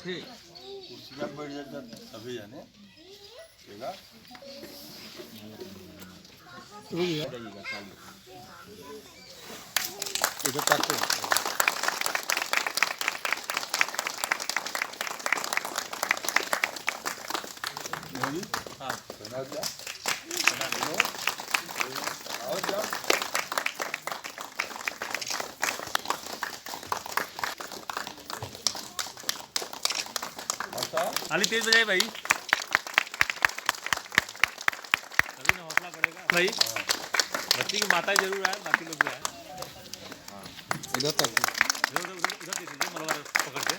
ठीक कुर्सी पर बैठ जाता सभी जाने देगा इधर तक नहीं हाँ बना दिया आओ जाओ अच्छा खाली तेज बजाए भाई, तभी ना हौसला बढ़ेगा भाई। बच्ची की माता जरूर आए, बाकी लोग भी आए। इधर तक उधर उधर उधर उधर दे दीजिए मलबा पकड़ के।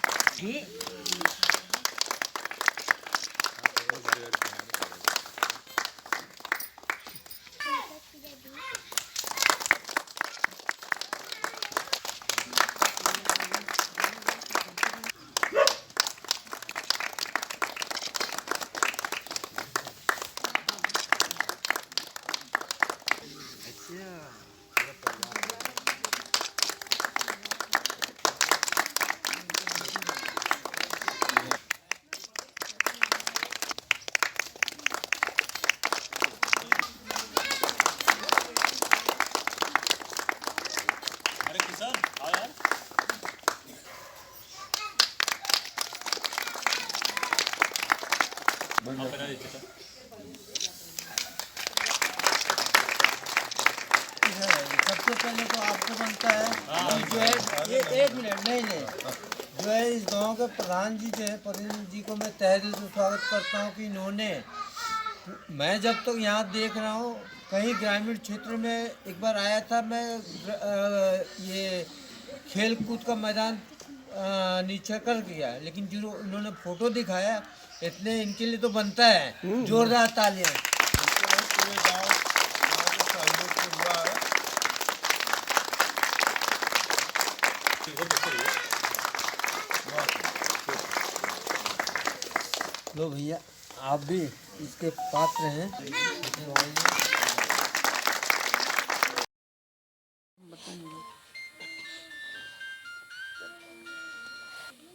अरे किशन आओ यार। हाँ बना दीजिए सर। सबसे पहले तो आपको बनता है कि जो है ये 1 मिनट नहीं जो है इस गांव के प्रधान जी जो है प्रधान जी को मैं तहे दिल से स्वागत करता हूँ कि इन्होंने मैं जब तक यहाँ देख रहा हूँ कहीं ग्रामीण क्षेत्र में एक बार आया था मैं ये खेल कूद का मैदान नीचे कर गया लेकिन जो इन्होंने फोटो दिखाया इतने इनके लिए तो बनता है जोरदार तालियां। पूरे गाँव के सहयोग से हुआ है लो भैया आप भी इसके पात्र हैं।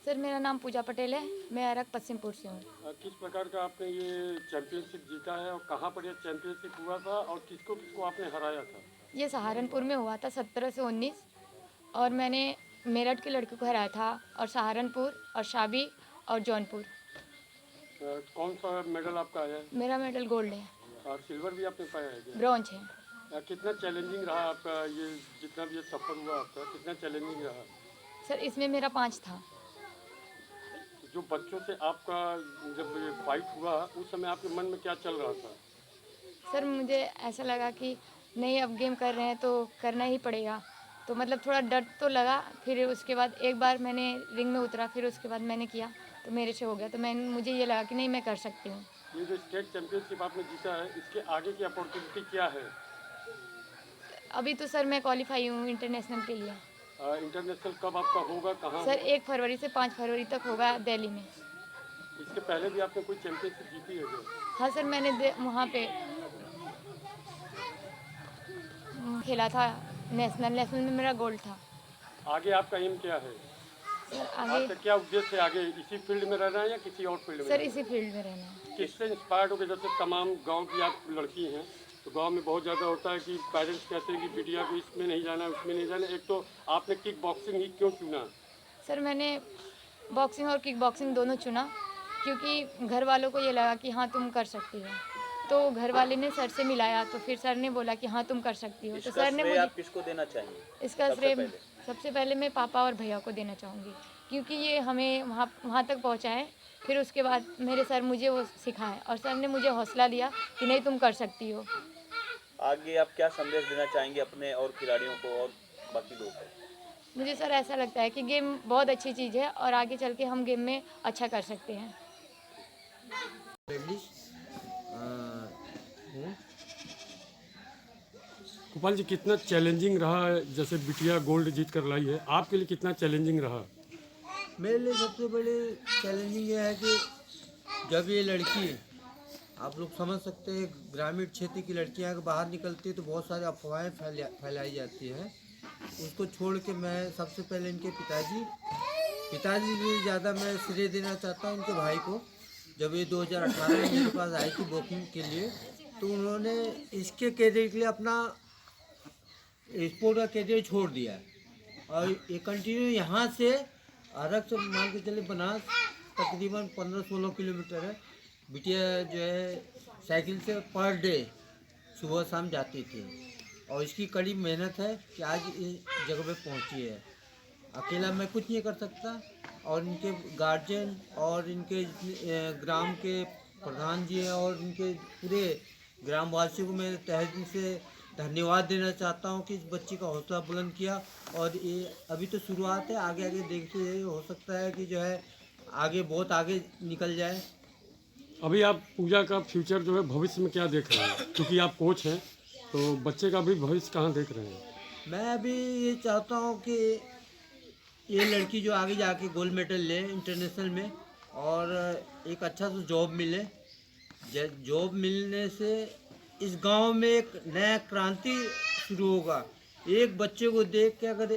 सर मेरा नाम पूजा पटेल है, मैं अरग पश्चिमपुर से हूँ। किस प्रकार का आपने ये चैंपियनशिप जीता है और कहाँ पर ये चैंपियनशिप हुआ था और किसको किसको आपने हराया था? ये सहारनपुर में हुआ था 17 से 19 और मैंने मेरठ के लड़के को हराया था और सहारनपुर और शाबी और जौनपुर। कौन सा मेडल आपका आया है? मेरा मेडल गोल्ड है। और सिल्वर भी आपने पाया है क्या? ब्रॉन्ज है। कितना चैलेंजिंग रहा आपका ये जितना भी ये सफर हुआ आपका कितना चैलेंजिंग रहा? सर इसमें मेरा 5 था। जो बच्चों से आपका जब ये फाइट हुआ उस समय आपके मन में क्या चल रहा था? सर मुझे ऐसा लगा कि नहीं अब गेम कर रहे हैं तो करना ही पड़ेगा, तो मतलब थोड़ा डर तो लगा। फिर उसके बाद एक बार मैंने रिंग में उतरा, फिर उसके बाद मैंने किया तो मेरे से हो गया, तो मुझे ये लगा कि नहीं मैं कर सकती हूँ। ये जो स्टेट चैंपियनशिप आपने जीता है इसके आगे की अपॉर्चुनिटी क्या है? अभी तो सर मैं क्वालिफाई हूँ इंटरनेशनल के लिए। इंटरनेशनल कब आपका होगा, कहाँ सर होगा? 1 फरवरी से 5 फरवरी तक होगा दिल्ली में। इसके पहले भी आपने कोई चैंपियनशिप जीती है क्या? हाँ सर मैंने वहाँ पे खेला था, नेशनल में मेरा गोल्ड था। आगे आपका एम क्या है? सर आपका आगे क्या उद्देश्य है आगे इसी फील्ड में रहना है या किसी और फील्ड में? सर इसी फील्ड में रहना है। किससे इंस्पायर्ड हो गए? जैसे तमाम गांव की आप लड़की हैं तो गांव में बहुत ज़्यादा होता है कि पेरेंट्स कहते हैं कि बिटिया को इसमें नहीं जाना उसमें नहीं जाना। एक तो आपने किक बॉक्सिंग ही क्यों चुना? सर मैंने बॉक्सिंग और किक बॉक्सिंग दोनों चुना क्योंकि घर वालों को ये लगा कि हाँ तुम कर सकती हो, तो घर वाले ने सर से मिलाया तो फिर सर ने बोला कि हाँ तुम कर सकती हो। तो सर ने मुझे आप किसको देना चाहेंगे? इसका श्रेय सबसे पहले मैं पापा और भैया को देना चाहूँगी क्योंकि ये हमें वहाँ तक पहुँचाए। फिर उसके बाद मेरे सर मुझे वो सिखाए और सर ने मुझे हौसला दिया कि नहीं तुम कर सकती हो। आगे आप क्या संदेश देना चाहेंगे अपने और खिलाड़ियों को और बाकी लोगों को? मुझे सर ऐसा लगता है कि गेम बहुत अच्छी चीज़ है और आगे चल के हम गेम में अच्छा कर सकते हैं। गोपाल जी कितना चैलेंजिंग रहा है, जैसे बिटिया गोल्ड जीत कर लाई है, आपके लिए कितना चैलेंजिंग रहा? मेरे लिए सबसे बड़ी चैलेंजिंग ये है कि जब ये लड़की आप लोग समझ सकते हैं ग्रामीण क्षेत्र की लड़कियां अगर बाहर निकलती है तो बहुत सारी अफवाहें फैलाई जाती हैं। उसको छोड़ के मैं सबसे पहले इनके पिताजी पिताजी से ज़्यादा मैं श्रेय देना चाहता हूँ उनके भाई को। जब ये 2018 में मेरे पास आई थी बुकिंग के लिए, तो उन्होंने इसके कैरियर के लिए अपना स्पोर्ट का कैरियर छोड़ दिया है और ये कंटिन्यू यहाँ से आरक्ष मान के चले बनास तकरीबन 15-16 किलोमीटर है। बिटिया जो है साइकिल से पर डे सुबह शाम जाती थी और इसकी कड़ी मेहनत है कि आज इस जगह पे पहुंची है। अकेला मैं कुछ नहीं कर सकता और इनके गार्जियन और इनके ग्राम के प्रधान जी हैं और इनके पूरे ग्रामवासियों को मैं तहे दिल से धन्यवाद देना चाहता हूं कि इस बच्ची का हौसला बुलंद किया। और ये अभी तो शुरुआत है, आगे आगे देखते हो सकता है कि जो है आगे बहुत आगे निकल जाए। अभी आप पूजा का फ्यूचर जो है भविष्य में क्या देख रहे हैं, क्योंकि आप कोच हैं तो बच्चे का भी भविष्य कहाँ देख रहे हैं? मैं अभी ये चाहता हूँ कि ये लड़की जो आगे जाके गोल्ड मेडल ले इंटरनेशनल में और एक अच्छा सा जॉब मिले। जॉब मिलने से इस गांव में एक नया क्रांति शुरू होगा। एक बच्चे को देख के अगर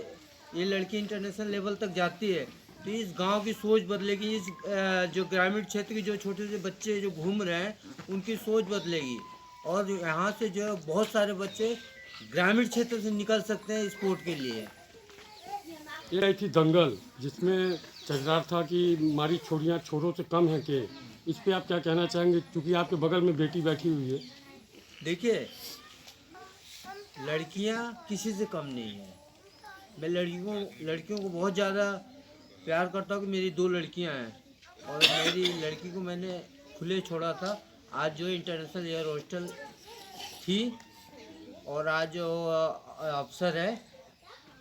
ये लड़की इंटरनेशनल लेवल तक जाती है तो इस गांव की सोच बदलेगी। इस जो ग्रामीण क्षेत्र के जो छोटे छोटे बच्चे जो घूम रहे हैं उनकी सोच बदलेगी और यहाँ से जो है बहुत सारे बच्चे ग्रामीण क्षेत्र से निकल सकते हैं स्पोर्ट के लिए। ये आई थी दंगल, जिसमें चकरार था कि मारी छोरियाँ छोरों से कम हैं के, इस पे आप क्या कहना चाहेंगे, क्योंकि आपके बगल में बेटी बैठी हुई है? देखिए, लड़कियां किसी से कम नहीं है। मैं लड़कियों को बहुत ज़्यादा प्यार करता हूँ कि मेरी 2 लड़कियां हैं और मेरी लड़की को मैंने खुले छोड़ा था। आज जो इंटरनेशनल एयर हॉस्टल थी और आज जो अफसर है,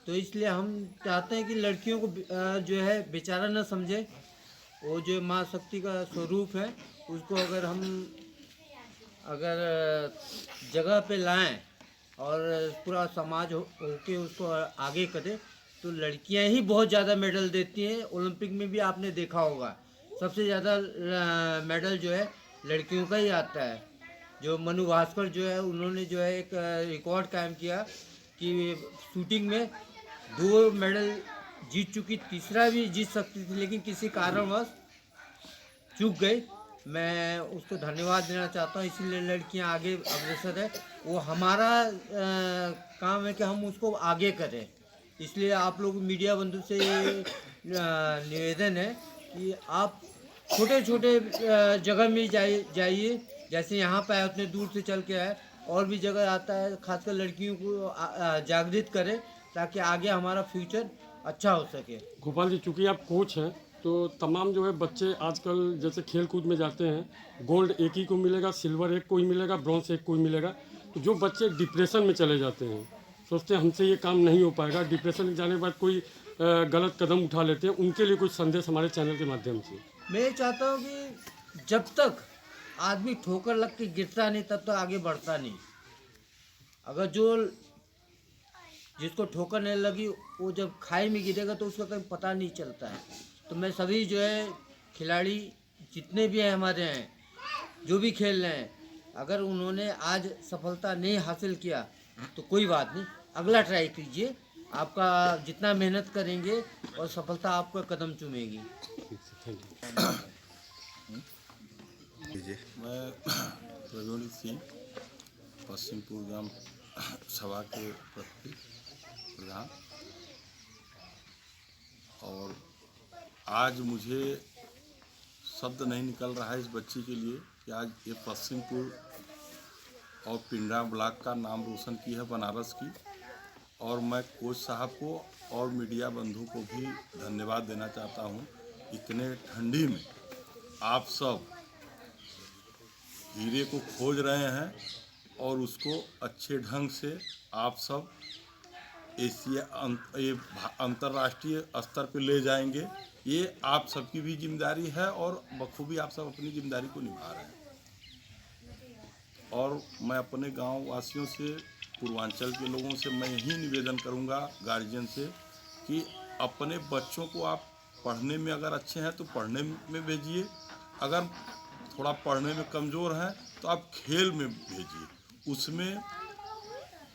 तो इसलिए हम चाहते हैं कि लड़कियों को जो है बेचारा न समझे। वो जो माँ शक्ति का स्वरूप है उसको अगर जगह पे लाएं और पूरा समाज होके उसको आगे करे तो लड़कियां ही बहुत ज़्यादा मेडल देती हैं। ओलंपिक में भी आपने देखा होगा सबसे ज़्यादा मेडल जो है लड़कियों का ही आता है। जो मनु भास्कर जो है उन्होंने जो है एक रिकॉर्ड कायम किया कि शूटिंग में 2 मेडल जीत चुकी, तीसरा भी जीत सकती थी लेकिन किसी कारणवश चूक गई। मैं उसको धन्यवाद देना चाहता हूँ। इसीलिए लड़कियां आगे अग्रसर है। वो हमारा काम है कि हम उसको आगे करें। इसलिए आप लोग मीडिया बंधु से निवेदन है कि आप छोटे छोटे जगह में जाइए। जैसे यहाँ पे आए उतने दूर से चल के आए, और भी जगह आता है, खासकर लड़कियों को जागृत करें ताकि आगे हमारा फ्यूचर अच्छा हो सके। गोपाल जी, चूँकि आप कोच हैं तो तमाम जो है बच्चे आजकल जैसे खेल कूद में जाते हैं, गोल्ड एक ही को मिलेगा, सिल्वर एक को ही मिलेगा, ब्रॉन्ज एक को ही मिलेगा। तो जो बच्चे डिप्रेशन में चले जाते हैं, सोचते हैं हमसे ये काम नहीं हो पाएगा, डिप्रेशन में जाने के बाद कोई गलत कदम उठा लेते हैं, उनके लिए कुछ संदेश हमारे चैनल के माध्यम से? मैं ये चाहता हूँ कि जब तक आदमी ठोकर लग के गिरता नहीं तब तक आगे बढ़ता नहीं। अगर जिसको ठोकर नहीं लगी वो जब खाई में गिरेगा तो उसका कहीं पता नहीं चलता है। तो मैं सभी जो है खिलाड़ी जितने भी हैं हमारे हैं, जो भी खेल रहे हैं, अगर उन्होंने आज सफलता नहीं हासिल किया तो कोई बात नहीं, अगला ट्राई कीजिए। आपका जितना मेहनत करेंगे और सफलता आपका कदम चूमेगी। मैं प्रज्वलित सिंह, पश्चिमपुर ग्राम सभा के प्रधान, और आज मुझे शब्द नहीं निकल रहा है इस बच्ची के लिए कि आज ये पश्चिमपुर और पिंडरा ब्लॉक का नाम रोशन की है, बनारस की। और मैं कोच साहब को और मीडिया बंधु को भी धन्यवाद देना चाहता हूँ। इतने ठंडी में आप सब हीरे को खोज रहे हैं और उसको अच्छे ढंग से आप सब अंतर्राष्ट्रीय स्तर पे ले जाएंगे। ये आप सबकी भी जिम्मेदारी है और बखूबी आप सब अपनी जिम्मेदारी को निभा रहे हैं। और मैं अपने गांव वासियों से, पूर्वांचल के लोगों से मैं यही निवेदन करूंगा, गार्जियन से, कि अपने बच्चों को आप पढ़ने में अगर अच्छे हैं तो पढ़ने में भेजिए, अगर थोड़ा पढ़ने में कमज़ोर हैं तो आप खेल में भेजिए। उसमें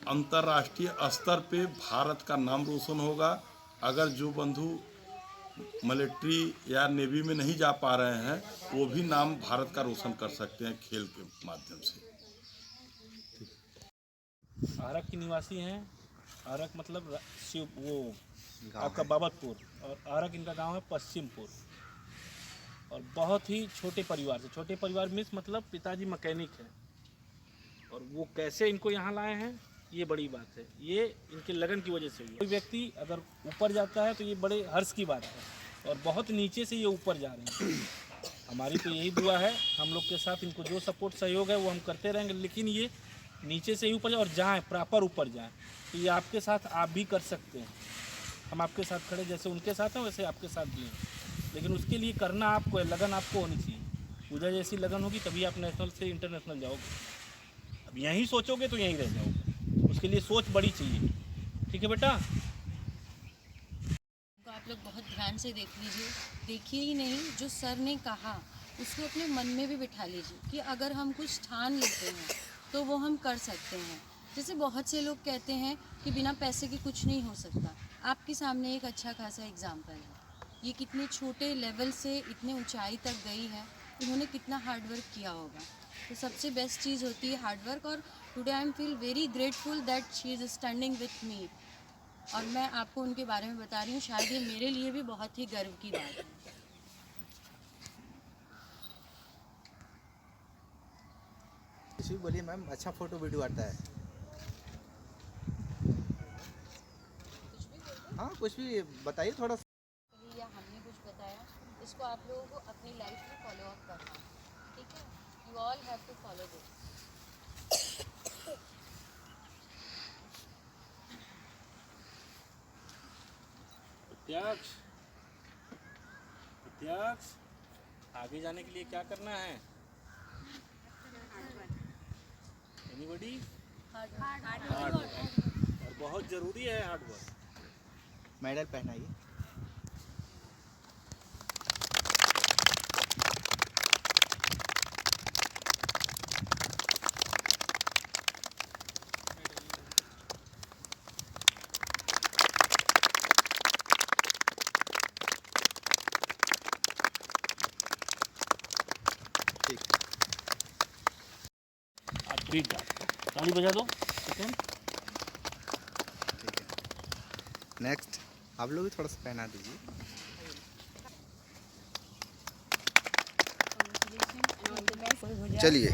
अंतर्राष्ट्रीय स्तर पे भारत का नाम रोशन होगा। अगर जो बंधु मिलिट्री या नेवी में नहीं जा पा रहे हैं, वो भी नाम भारत का रोशन कर सकते हैं खेल के माध्यम से। आरक के निवासी हैं। आरक मतलब शिव वो आपका बाबतपुर, और आरक इनका गांव है पश्चिमपुर। और बहुत ही छोटे परिवार से, छोटे परिवार में मतलब पिताजी मैकेनिक है, और वो कैसे इनको यहाँ लाए हैं ये बड़ी बात है। ये इनके लगन की वजह से हुई है। कोई व्यक्ति अगर ऊपर जाता है तो ये बड़े हर्ष की बात है, और बहुत नीचे से ये ऊपर जा रहे हैं। हमारी तो यही दुआ है, हम लोग के साथ इनको जो सपोर्ट सहयोग है वो हम करते रहेंगे, लेकिन ये नीचे से ही ऊपर जाए और जाएँ प्रॉपर ऊपर जाएँ। तो ये आपके साथ आप भी कर सकते हैं। हम आपके साथ खड़े, जैसे उनके साथ हैं वैसे आपके साथ भी हैं, लेकिन उसके लिए करना आपको है, लगन आपको होनी चाहिए। पूजा जैसी लगन होगी तभी आप नेशनल से इंटरनेशनल जाओगे। अब यहीं सोचोगे तो यहीं रह जाओगे, उसके लिए सोच बड़ी चाहिए। ठीक है बेटा? तो आप लोग बहुत ध्यान से देख लीजिए, देखिए ही नहीं, जो सर ने कहा उसको अपने मन में भी बिठा लीजिए कि अगर हम कुछ ठान लेते हैं तो वो हम कर सकते हैं। जैसे बहुत से लोग कहते हैं कि बिना पैसे के कुछ नहीं हो सकता। आपके सामने एक अच्छा खासा एग्जाम्पल है। ये कितने छोटे लेवल से इतने ऊंचाई तक गई है, इन्होंने कितना हार्डवर्क किया होगा। तो सबसे बेस्ट चीज़ होती है हार्डवर्क। और today I am feel very grateful that she is standing with me. और मैं आपको उनके बारे में बता रही हूँ, शायद ये मेरे लिए भी बहुत ही गर्व की बात है। कुछ भी बोलिए मैम, अच्छा फोटो वीडियो आता है। हाँ कुछ भी बताइए थोड़ा सा। या हमने कुछ बताया, इसको आप लोगों को अपनी लाइफ में फॉलो अप करना है। ठीक है? You all have to follow this. प्रत्याक्ष, प्रत्याक्ष, आगे जाने के लिए क्या करना है? एनीबॉडी? Hard work. और बहुत ज़रूरी है हार्ड वर्क। मेडल पहनाइए। ठीक। आप ट्रीट ताली बजा दो। ठीक है? ठीक है, नेक्स्ट आप लोग भी थोड़ा सा पहना दीजिए। चलिए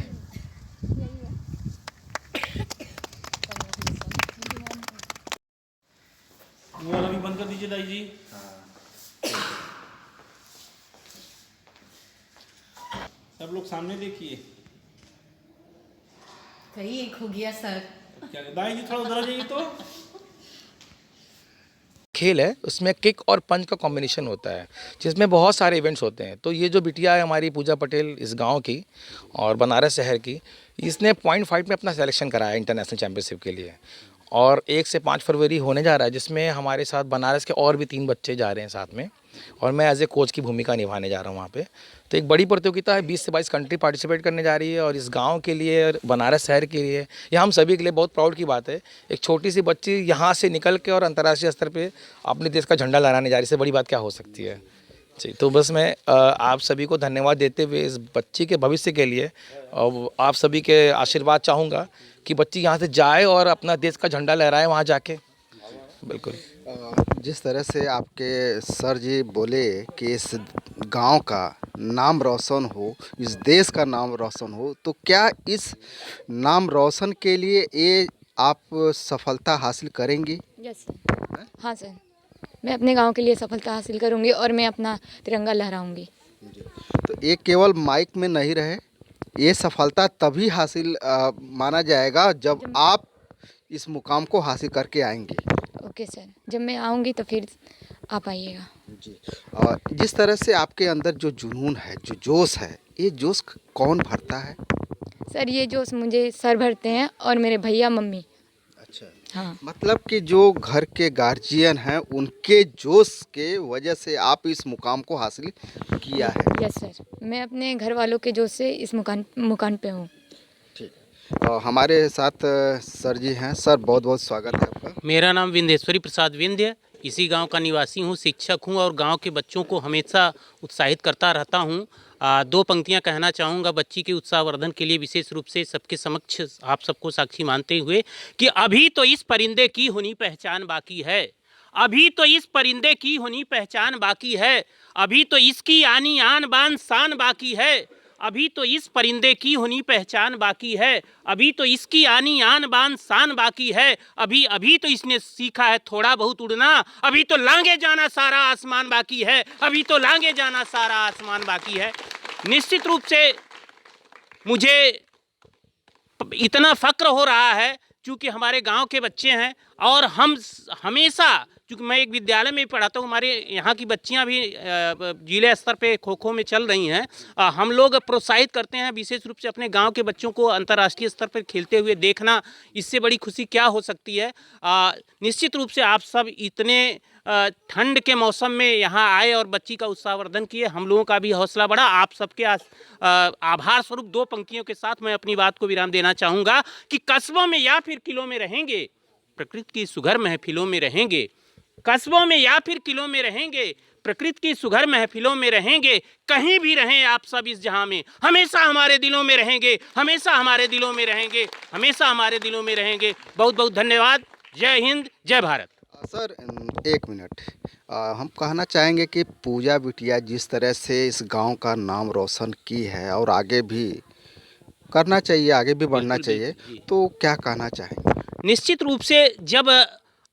वो वाला भी बंद कर दीजिए दाई जी। सब लोग सामने देखिए। कहीं एक हो गया सर। क्या दाई जी थोड़ा उधर आ जाइए तो। खेल है, उसमें किक और पंच का कॉम्बिनेशन होता है, जिसमें बहुत सारे इवेंट्स होते हैं। तो ये जो बिटिया है हमारी पूजा पटेल इस गांव की और बनारस शहर की, इसने पॉइंट फाइट में अपना सिलेक्शन कराया इंटरनेशनल चैंपियनशिप के लिए, और 1 से 5 फरवरी होने जा रहा है, जिसमें हमारे साथ बनारस के और भी 3 बच्चे जा रहे हैं साथ में, और मैं एज ए कोच की भूमिका निभाने जा रहा हूँ वहाँ पे। तो एक बड़ी प्रतियोगिता है, 20 से 22 कंट्री पार्टिसिपेट करने जा रही है, और इस गांव के लिए और बनारस शहर के लिए, यह हम सभी के लिए बहुत प्राउड की बात है। एक छोटी सी बच्ची यहाँ से निकल के और अंतर्राष्ट्रीय स्तर पे अपने देश का झंडा लहराने जा रही है, इससे बड़ी बात क्या हो सकती है जी। तो बस मैं आप सभी को धन्यवाद देते हुए इस बच्ची के भविष्य के लिए और आप सभी के आशीर्वाद चाहूँगा कि बच्ची यहाँ से जाए और अपना देश का झंडा लहराए वहाँ जाके। बिल्कुल। जिस तरह से आपके सर जी बोले कि इस गांव का नाम रोशन हो, इस देश का नाम रोशन हो, तो क्या इस नाम रोशन के लिए ये आप सफलता हासिल करेंगी? Yes sir. हाँ सर, मैं अपने गांव के लिए सफलता हासिल करूंगी और मैं अपना तिरंगा लहराऊंगी। तो ये केवल माइक में नहीं रहे, ये सफलता तभी हासिल माना जाएगा जब आप इस मुकाम को हासिल करके आएंगे। ओके सर, जब मैं आऊंगी तो फिर आप आइएगा जी। और जिस तरह से आपके अंदर जो जुनून है, जो जोश है, ये जोश कौन भरता है? सर ये जोश मुझे सर भरते हैं और मेरे भैया मम्मी। अच्छा, हाँ मतलब कि जो घर के गार्जियन हैं उनके जोश के वजह से आप इस मुकाम को हासिल किया है। यस सर, मैं अपने घर वालों के जोश से इस मुकाम पे हूँ। ठीक है, और हमारे साथ सर जी हैं। सर बहुत बहुत स्वागत है आपका। मेरा नाम विंध्येश्वरी प्रसाद विंध्य, इसी गांव का निवासी हूं, शिक्षक हूं और गांव के बच्चों को हमेशा उत्साहित करता रहता हूं। दो पंक्तियां कहना चाहूँगा बच्ची के उत्साहवर्धन के लिए, विशेष रूप से सबके समक्ष आप सबको साक्षी मानते हुए कि अभी तो इस परिंदे की होनी पहचान बाकी है, अभी तो इस परिंदे की होनी पहचान बाकी है, अभी तो इसकी आनी आन बान शान बाकी है, अभी तो इस परिंदे की होनी पहचान बाकी है, अभी तो इसकी आनी आन बान शान बाकी है, अभी अभी तो इसने सीखा है थोड़ा बहुत उड़ना, अभी तो लांगे जाना सारा आसमान बाकी है, अभी तो लांगे जाना सारा आसमान बाकी है। निश्चित रूप से मुझे इतना फ़क्र हो रहा है क्योंकि हमारे गांव के बच्चे हैं और हम हमेशा, क्योंकि मैं एक विद्यालय में पढ़ाता हूँ, हमारे यहाँ की बच्चियाँ भी जिले स्तर पे खो खो में चल रही हैं। हम लोग प्रोत्साहित करते हैं विशेष रूप से अपने गांव के बच्चों को अंतर्राष्ट्रीय स्तर पर खेलते हुए देखना, इससे बड़ी खुशी क्या हो सकती है। निश्चित रूप से आप सब इतने ठंड के मौसम में यहाँ आए और बच्ची का उत्साहवर्धन किए, हम लोगों का भी हौसला बढ़ा। आप सबके आभार स्वरूप दो पंक्तियों के साथ मैं अपनी बात को विराम देना चाहूँगा कि कस्बों में या फिर किलों में रहेंगे, प्रकृति की सुघर महफिलों में रहेंगे, कस्बों में या फिर किलों में रहेंगे, प्रकृति की सुघर महफिलों में रहेंगे, कहीं भी रहें आप सब इस जहां में, हमेशा हमारे दिलों में रहेंगे, हमेशा हमारे दिलों में रहेंगे, हमेशा हमारे दिलों में रहेंगे। बहुत बहुत धन्यवाद। जय हिंद, जय भारत। सर एक मिनट, हम कहना चाहेंगे कि पूजा बिटिया जिस तरह से इस गांव का नाम रोशन की है और आगे भी करना चाहिए, आगे भी बढ़ना चाहिए, तो क्या कहना चाहेंगे? निश्चित रूप से जब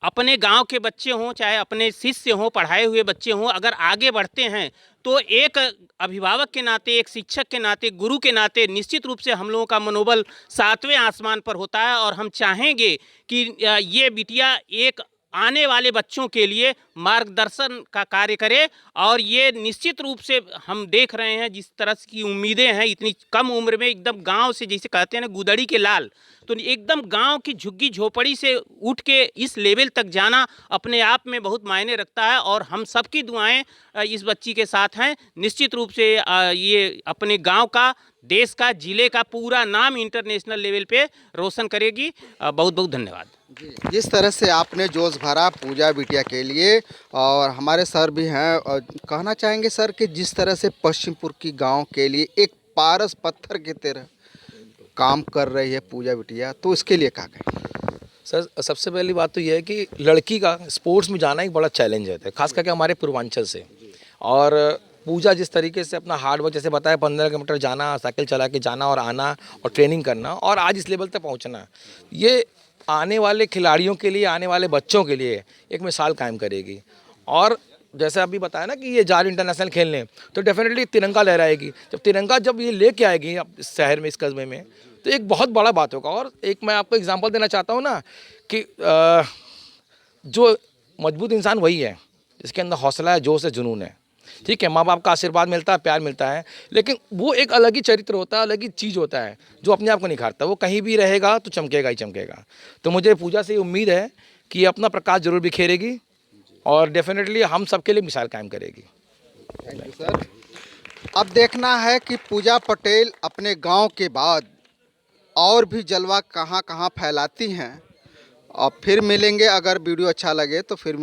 अपने गांव के बच्चे हों, चाहे अपने शिष्य हों, पढ़ाए हुए बच्चे हों, अगर आगे बढ़ते हैं तो एक अभिभावक के नाते, एक शिक्षक के नाते, गुरु के नाते निश्चित रूप से हम लोगों का मनोबल 7वें आसमान पर होता है और हम चाहेंगे कि ये बिटिया एक आने वाले बच्चों के लिए मार्गदर्शन का कार्य करे। और ये निश्चित रूप से हम देख रहे हैं जिस तरह की उम्मीदें हैं, इतनी कम उम्र में एकदम गांव से, जैसे कहते हैं ना गुदड़ी के लाल, तो एकदम गांव की झुग्गी झोपड़ी से उठ के इस लेवल तक जाना अपने आप में बहुत मायने रखता है और हम सबकी दुआएं इस बच्ची के साथ हैं। निश्चित रूप से ये अपने गांव का, देश का, जिले का पूरा नाम इंटरनेशनल लेवल पे रोशन करेगी। बहुत बहुत धन्यवाद। जिस तरह से आपने जोश भरा पूजा बिटिया के लिए, और हमारे सर भी हैं, और कहना चाहेंगे सर कि जिस तरह से पश्चिमपुर की गांव के लिए एक पारस पत्थर की तरह काम कर रही है पूजा बिटिया, तो इसके लिए क्या कहें? सर सबसे पहली बात तो यह है कि लड़की का स्पोर्ट्स में जाना एक बड़ा चैलेंज है, खास करके हमारे पूर्वांचल से। और पूजा जिस तरीके से अपना हार्ड वर्क, जैसे बताया 15 किलोमीटर जाना, साइकिल चला के जाना और आना और ट्रेनिंग करना और आज इस लेवल तक पहुंचना, ये आने वाले खिलाड़ियों के लिए, आने वाले बच्चों के लिए एक मिसाल कायम करेगी। और जैसे अभी बताया ना कि ये जा रही इंटरनेशनल खेलने, तो डेफिनेटली तिरंगा लहराएगी। जब तिरंगा जब ये लेके आएगी इस शहर में, इस कस्बे में, तो एक बहुत बड़ा बात होगा। और एक मैं आपको एग्जांपल देना चाहता हूँ ना कि जो मजबूत इंसान वही है जिसके अंदर हौसला है, जोश है, जुनून है। ठीक है, माँ बाप का आशीर्वाद मिलता है, प्यार मिलता है, लेकिन वो एक अलग ही चरित्र होता है, अलग ही चीज़ होता है जो अपने आप को निखारता है। वो कहीं भी रहेगा तो चमकेगा ही चमकेगा। तो मुझे पूजा से उम्मीद है कि अपना प्रकाश जरूर बिखेरेगी और डेफिनेटली हम सबके लिए मिसाल कायम करेगी। Thank you sir. अब देखना है कि पूजा पटेल अपने गांव के बाद और भी जलवा कहां कहां फैलाती हैं। और फिर मिलेंगे, अगर वीडियो अच्छा लगे तो फिर